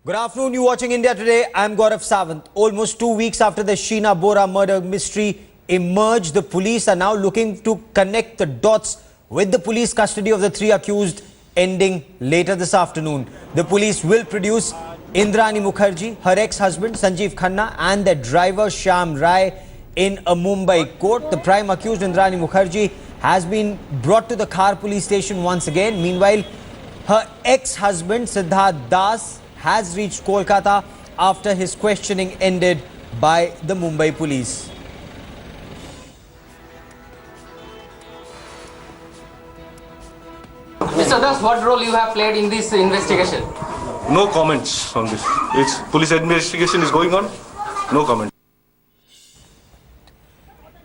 Good afternoon, you're watching India Today. I'm Gaurav Sawant. Almost 2 weeks after the Sheena Bora murder mystery emerged, the police are now looking to connect the dots with the police custody of the three accused ending later this afternoon. The police will produce Indrani Mukherjee, her ex-husband Sanjeev Khanna and their driver Shyam Rai in a Mumbai court. The prime accused Indrani Mukherjee has been brought to the Khar police station once again. Meanwhile, her ex-husband Siddharth Das has reached Kolkata after his questioning ended by the Mumbai police. Mr. Das, what role you have played in this investigation? No comments on this. It's police investigation is going on. No comment.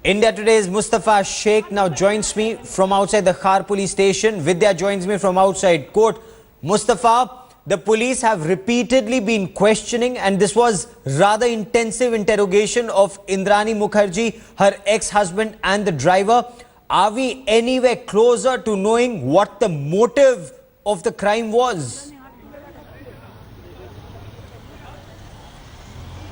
India Today's Mustafa Sheikh now joins me from outside the Khar police station. Vidya joins me from outside court. Mustafa, the police have repeatedly been questioning, and this was rather intensive interrogation of Indrani Mukherjee, her ex-husband and the driver. Are we anywhere closer to knowing what the motive of the crime was?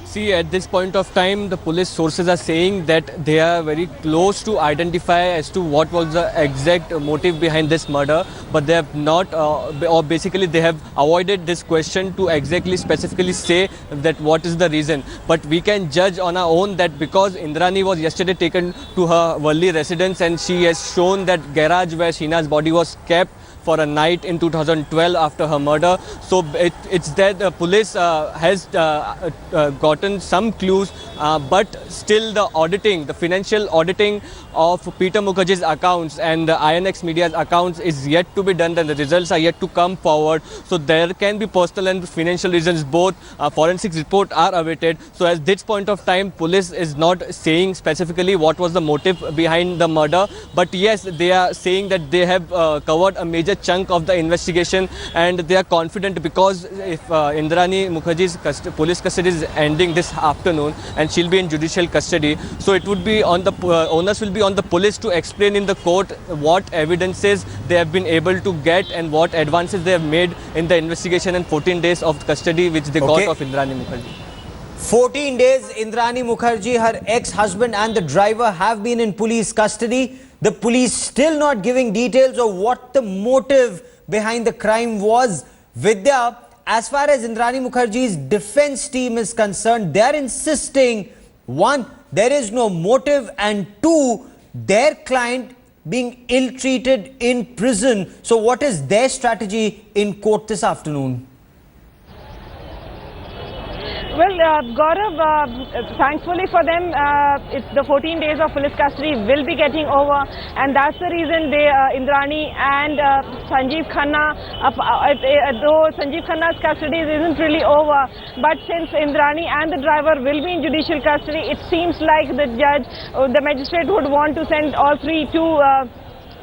See, at this point of time, the police sources are saying that they are very close to identify as to what was the exact motive behind this murder, but they have not, or basically they have avoided this question to exactly specifically say that what is the reason. But we can judge on our own that because Indrani was yesterday taken to her Worli residence and she has shown that garage where Sheena's body was kept for a night in 2012 after her murder. So it's that the police has gotten some clues, but still the auditing, the financial auditing of Peter Mukherjee's accounts and the INX Media's accounts is yet to be done, and the results are yet to come forward. So there can be personal and financial reasons. Both forensic reports are awaited. So at this point of time, police is not saying specifically what was the motive behind the murder, but yes, they are saying that they have covered a major chunk of the investigation, and they are confident because if Indrani Mukherjee's police custody is ending this afternoon and she'll be in judicial custody, so it would be on the onus will be on the police to explain in the court what evidences they have been able to get and what advances they have made in the investigation and 14 days of custody which they got of Indrani Mukherjee. 14 days, Indrani Mukherjee, her ex-husband and the driver have been in police custody. The police still not giving details of what the motive behind the crime was. Vidya, as far as Indrani Mukherjee's defense team is concerned, they are insisting, one, there is no motive, and two, their client being ill-treated in prison. So what is their strategy in court this afternoon? Well, Gaurav, thankfully for them, it's the 14 days of police custody will be getting over, and that's the reason they, Indrani and Sanjeev Khanna, though Sanjeev Khanna's custody isn't really over, but since Indrani and the driver will be in judicial custody, it seems like the judge, the magistrate would want to send all three to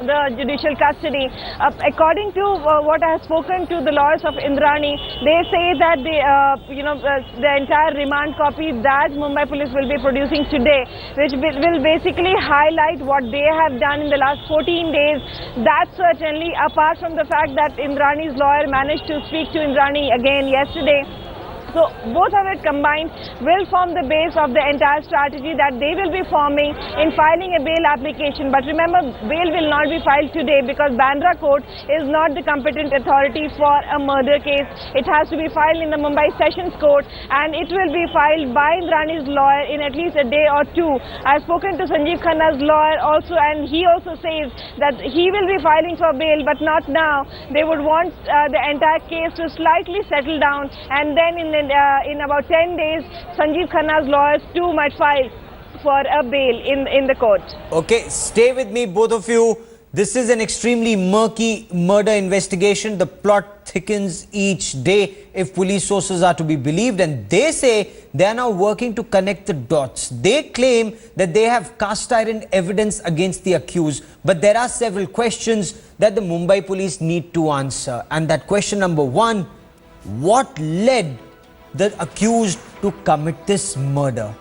the judicial custody. According to what I have spoken to the lawyers of Indrani, they say that the entire remand copy that Mumbai police will be producing today, which will basically highlight what they have done in the last 14 days. That certainly, apart from the fact that Indrani's lawyer managed to speak to Indrani again yesterday. So both of it combined will form the base of the entire strategy that they will be forming in filing a bail application. But remember, bail will not be filed today because Bandra court is not the competent authority for a murder case. It has to be filed in the Mumbai Sessions Court, and it will be filed by Indrani's lawyer in at least a day or two. I've spoken to Sanjeev Khanna's lawyer also, and he also says that he will be filing for bail, but not now. They would want the entire case to slightly settle down, and then in about 10 days, Sanjeev Khanna's lawyers too might file for a bail in the court. Okay, stay with me, both of you. This is an extremely murky murder investigation. The plot thickens each day, if police sources are to be believed, and they say they are now working to connect the dots. They claim that they have cast iron evidence against the accused, but there are several questions that the Mumbai police need to answer. And that question number one, what led the accused to commit this murder?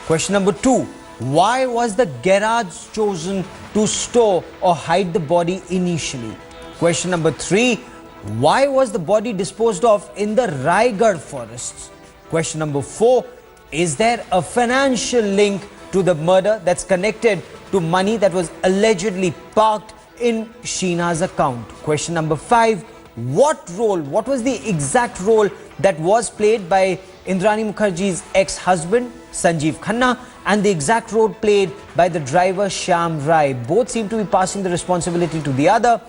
Question number two, why was the garage chosen to store or hide the body initially? Question number three, Why was the body disposed of in the Raigad forests? Question number 4. Is there a financial link to the murder that's connected to money that was allegedly parked in Sheena's account? Question number 5. What was the exact role that was played by Indrani Mukherjee's ex-husband Sanjeev Khanna and the exact role played by the driver Shyam Rai? Both seem to be passing the responsibility to the other.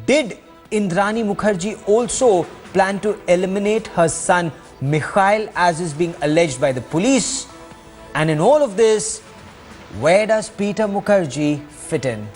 Did Indrani Mukherjee also plan to eliminate her son Mikhail as is being alleged by the police? And in all of this, where does Peter Mukherjee fit in?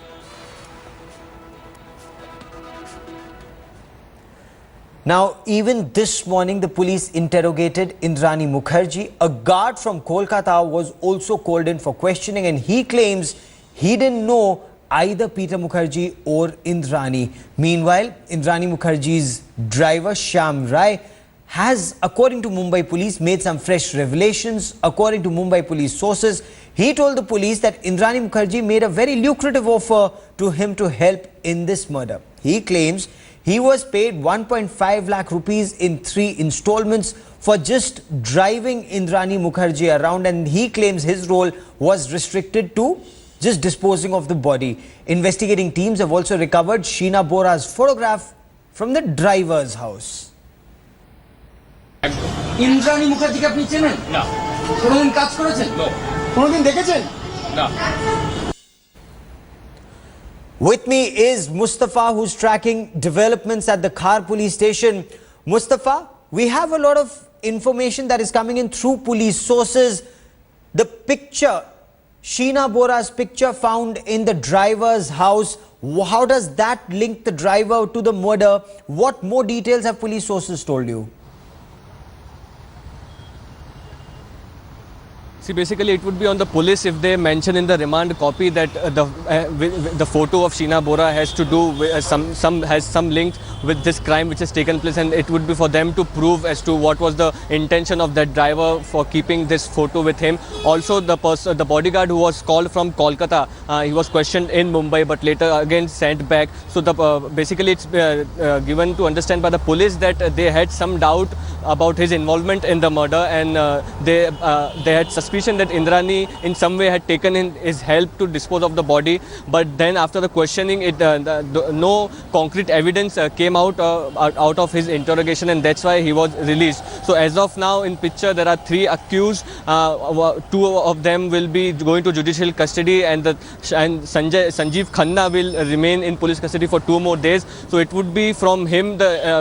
Now, even this morning, the police interrogated Indrani Mukherjee. A guard from Kolkata was also called in for questioning, and he claims he didn't know either Peter Mukherjee or Indrani. Meanwhile, Indrani Mukherjee's driver Shyam Rai has, according to Mumbai police, made some fresh revelations. According to Mumbai police sources, he told the police that Indrani Mukherjee made a very lucrative offer to him to help in this murder. He claims he was paid 1.5 lakh rupees in 3 installments for just driving Indrani Mukherjee around, and he claims his role was restricted to just disposing of the body. Investigating teams have also recovered Sheena Bora's photograph from the driver's house. Indrani মুখার্জিকে আপনি চেনেন? না। কোনোদিন কাজ করেছেন? No. কোনোদিন দেখেছেন? No. With me is Mustafa, who's tracking developments at the Khar police station. Mustafa, we have a lot of information that is coming in through police sources. The picture, Sheena Bora's picture found in the driver's house, how does that link the driver to the murder? What more details have police sources told you? See, basically, it would be on the police if they mention in the remand copy that the photo of Sheena Bora has to do with has some link with this crime which has taken place, and it would be for them to prove as to what was the intention of that driver for keeping this photo with him. Also, the bodyguard who was called from Kolkata, he was questioned in Mumbai, but later again sent back. So basically, it's given to understand by the police that they had some doubt about his involvement in the murder, and they had suspicion that Indrani in some way had taken in his help to dispose of the body, but then after the questioning, no concrete evidence came out of his interrogation, and that's why he was released. So as of now, in picture there are 3 accused. 2 of them will be going to judicial custody, and Sanjeev Khanna will remain in police custody for 2 more days. So it would be from him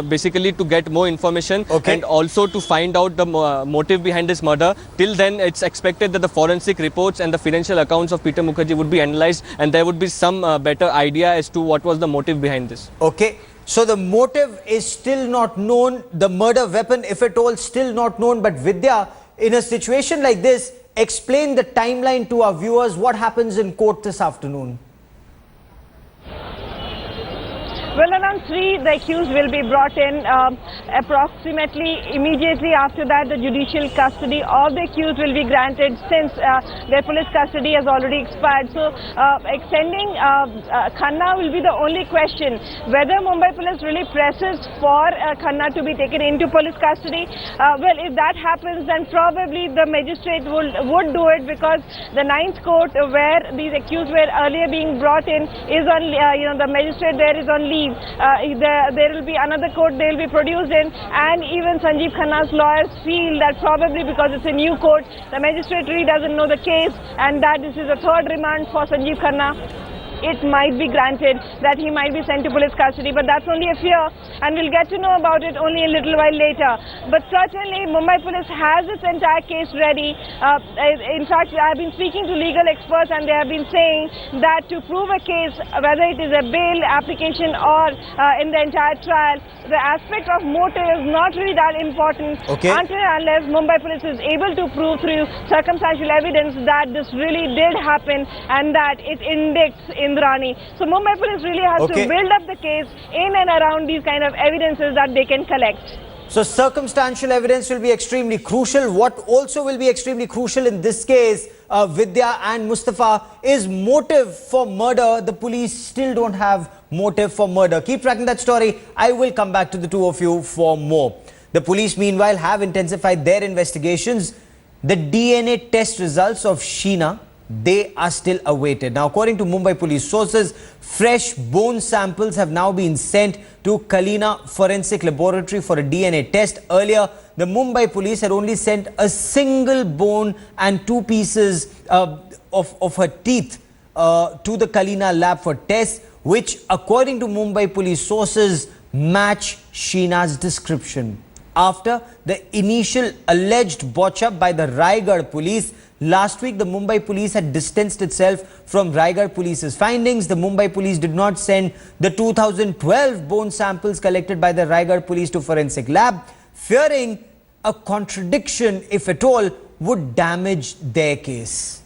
basically to get more information, and also to find out the motive behind this murder. Till then, it's expected that the forensic reports and the financial accounts of Peter Mukherjee would be analysed, and there would be some better idea as to what was the motive behind this. Okay, so the motive is still not known, the murder weapon, if at all, still not known. But Vidya, in a situation like this, explain the timeline to our viewers. What happens in court this afternoon? Well, around 3, the accused will be brought in. Approximately immediately after that, the judicial custody of the accused will be granted, since their police custody has already expired. So, extending Khanna will be the only question. Whether Mumbai police really presses for Khanna to be taken into police custody. Well, if that happens, then probably the magistrate would do it, because the 9th court where these accused were earlier being brought in is on, the magistrate there is on leave. There will be another court they will be produced in, and even Sanjeev Khanna's lawyers feel that probably because it's a new court, the magistrate really doesn't know the case, and that this is a 3rd remand for Sanjeev Khanna. It might be granted that he might be sent to police custody, but that's only a fear, and we'll get to know about it only a little while later. But certainly, Mumbai police has its entire case ready. In fact, I've been speaking to legal experts, and they have been saying that to prove a case, whether it is a bail application or in the entire trial, the aspect of motive is not really that important until and unless Mumbai police is able to prove through circumstantial evidence that this really did happen and that it indicts Indrani. So Mumbai police really has to build up the case in and around these kind of evidences that they can collect. So circumstantial evidence will be extremely crucial. What also will be extremely crucial in this case, Vidya and Mustafa, is motive for murder. The police still don't have motive for murder. Keep tracking that story. I will come back to the two of you for more. The police, meanwhile, have intensified their investigations. The DNA test results of Sheena, they are still awaited. Now, according to Mumbai police sources, fresh bone samples have now been sent to Kalina Forensic Laboratory for a DNA test. Earlier, the Mumbai police had only sent a single bone and two pieces of her teeth to the Kalina lab for tests, which, according to Mumbai police sources, match Sheena's description. After the initial alleged botch-up by the Raigad police, last week the Mumbai police had distanced itself from Raigad police's findings. The Mumbai police did not send the 2012 bone samples collected by the Raigad police to forensic lab, fearing a contradiction, if at all, would damage their case.